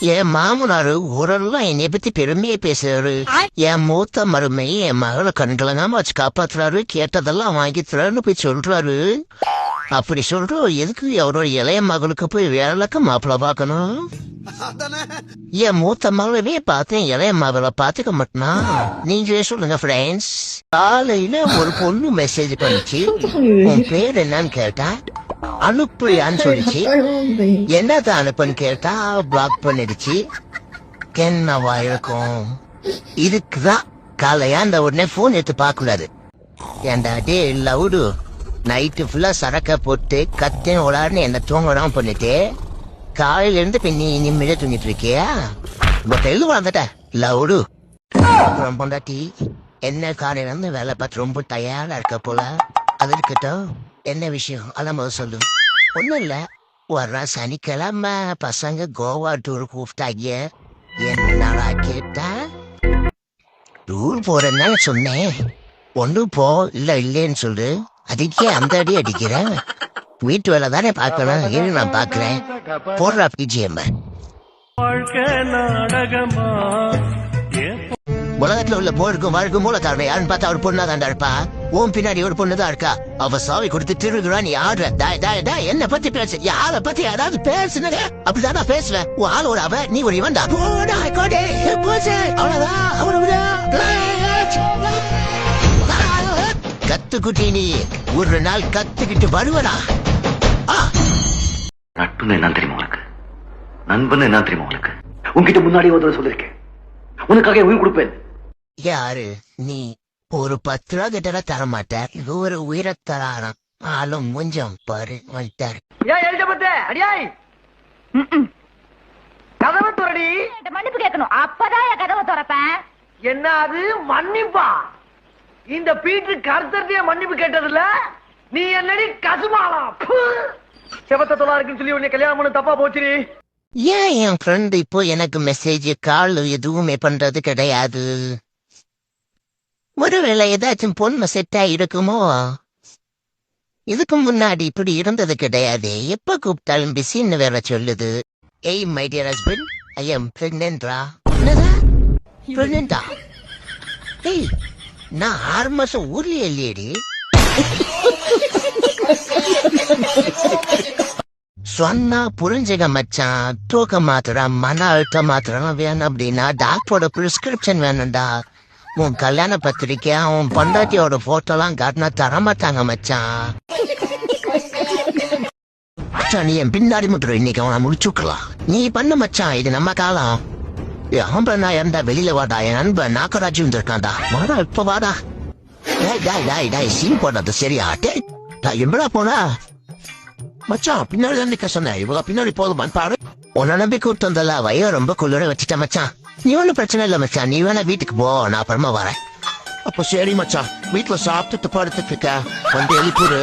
என் மாமனாரு ஊரெல்லாம் என்னை பத்தி பெருமையை பேசுறாரு. என் மூத்த மருமை என் மகளை கண்கலங்காம வச்சு காப்பாத்துறாரு. கேட்டதெல்லாம் வாங்கி தராருன்னு போய் சொல்றாரு. அப்படி சொல்றோம், எதுக்கு அவரோட இளைய மகளுக்கு போய் வேலைக்கு மாப்பிள்ள பாக்கணும்? என் மூத்த மகளவே பார்த்தேன், இளைய மகளை பாத்துக்க மாட்டேனா? நீங்களே சொல்லுங்க ஃப்ரெண்ட்ஸ். காலையில ஒரு பொண்ணு மெசேஜ் பண்ணிச்சு. உன் பேர் என்னன்னு கேட்டா அனுப்புறியான்னு சொல்லிச்சு. என்னதான் அனுப்புன்னு கேட்டா பிளாக் பண்ணிடுச்சு. என்னவா இருக்கும்? இதுக்குதான் காலையா அந்த உடனே போன் எடுத்து பார்க்கக்கூடாது. ஏண்டா டே லவுடு, நைட்டு ஃபுல்லா சரக்க போட்டு கத்தேன் ஓடாருன்னு என்ன தூங்கலாம் பண்ணிட்டு காலையில இருந்து பின்னி நிம்மதியா தூங்கிட்டு இருக்கியா? எழுது வளர்ந்துட்ட லவுடு. அப்புறம் பொண்டாட்டி என்ன காலையில இருந்து வேலை பார்த்து ரொம்ப டயர்டா இருக்க போல. அது இருக்கட்டும், என்ன விஷயம் அதான் முதல் சொல்லு. ஒன்னும் இல்ல, வர்ற சனிக்கிழமை பசங்க கோவா டூர் கூப்பிட்டாங்க. என்னடா கேட்டா டூர் போறேன்னு சொன்னேன். ஒண்ணு போ, இல்ல இல்லேன்னு சொல்லு. அதுக்கே அந்த அடி அடிக்கிறேன். வீட்டு வேலை தானே பாக்கணும். இரு நான் பாக்குறேன். போடுறா பிஜிஎம். உலகத்துல உள்ள போருக்கும் வாழ்க்கும் மூல காரணம் யாருன்னு பார்த்தா ஒரு பொண்ணா தாண்டா இருப்பா. உன் பின்னாடி ஒரு பொண்ணுதான் இருக்கா. அவ சாவி கொடுத்து திருடுறா, நீ ஆடுற. என்ன பத்தி பேசு, யார பத்தி யாராவது பேசுனத அப்படிதான் பேசுவேன். உன் ஆளோட அவ, நீ ஒரு இவன்டா. கத்துக்குட்டி நீ ஒரு நாள் கத்துக்கிட்டு வருவடா. நட்புன்னு என்ன தெரியுமா உனக்கு? நண்பன் என்ன தெரியுமா உனக்கு? உன்கிட்ட முன்னாடி ஒரு சொல்லிருக்கேன், உனக்காக உயிர் கொடுப்பேன். யாரு நீ? ஒரு 10 ரூபா கிட்ட தர மாட்டார். இது ஒரு உயிரத்தராரம். ஆளும் கொஞ்சம் பாரு வந்துட்டாரு. கதவை துறடி. மன்னிப்பு கேட்கணும், அப்பதான் என் கதவை துறப்பேன். என்ன அது மன்னிப்பா? இந்த பீட்டு கருத்தத்தையே மன்னிப்பு கேட்டதில்ல. நீ என்னடி கசுமாளா? செவத்த தொலா இருக்குன்னு சொல்லி உன்னை கல்யாணம் பண்ண தப்பா போச்சு. ஏன் என் ஃப்ரெண்ட் இப்போ எனக்கு மெசேஜ் கால் எதுவுமே பண்றது கிடையாது? ஒருவேளை ஏதாச்சும் பொண்ணு செட்டா இருக்குமோ? இதுக்கு முன்னாடி இப்படி இருந்தது கிடையாது. எப்ப கூப்பிட்டாலும் பிஸின்னு வேற சொல்லுது. ஏய் my dear husband, I am பிரெக்னன்ட்ரா. பிரெக்னன்டா? ஏய், நான் 6 மாசம் ஊர்லயே இல்லையடி. சொன்னா புரிஞ்சுக்க மச்சான். தூக்க மாத்திரம், மன அழுத்த மாத்திரம் வேணும் அப்படின்னா டாக்டரோட பிரிஸ்கிரிப்ஷன் வேணும்டா. உன் கல்யாண பத்திரிக்கை, உன் பொண்டாட்டியோட போட்டோலாம் காட்டினா தரமாட்டாங்க மச்சான். நீ என் பின்னாடி முட்டுற, இன்னைக்கு அவனை முடிச்சுக்கலாம். நீ பண்ண மச்சான், இது நம்ம காலம். ஆம்பளை இருந்தா வெளியில வாடா. என் நண்பன் நாகராஜ் வந்திருக்கான்டா. வாடா, இப்ப வாடா. சீன் போடுறது சரியா? எம்படா போனா மச்சான்? பின்னாடி தான் நிக்க சொன்ன. இவங்க பின்னாடி போதுமான்னு பாரு. உன்ன நம்பி கூப்பிட்டு வந்தல, வய ரொம்ப குளிர வச்சுட்ட மச்சான். நீ ஒன்னும் பிரச்சனை இல்ல மச்சான். நீ வேணா வீட்டுக்கு போ, நான் அப்புறமா வரேன். அப்ப சரி மச்சான், வீட்டுல சாப்பிட்டுட்டு படுத்துட்டு இருக்க, வந்து எழுப்பிடு.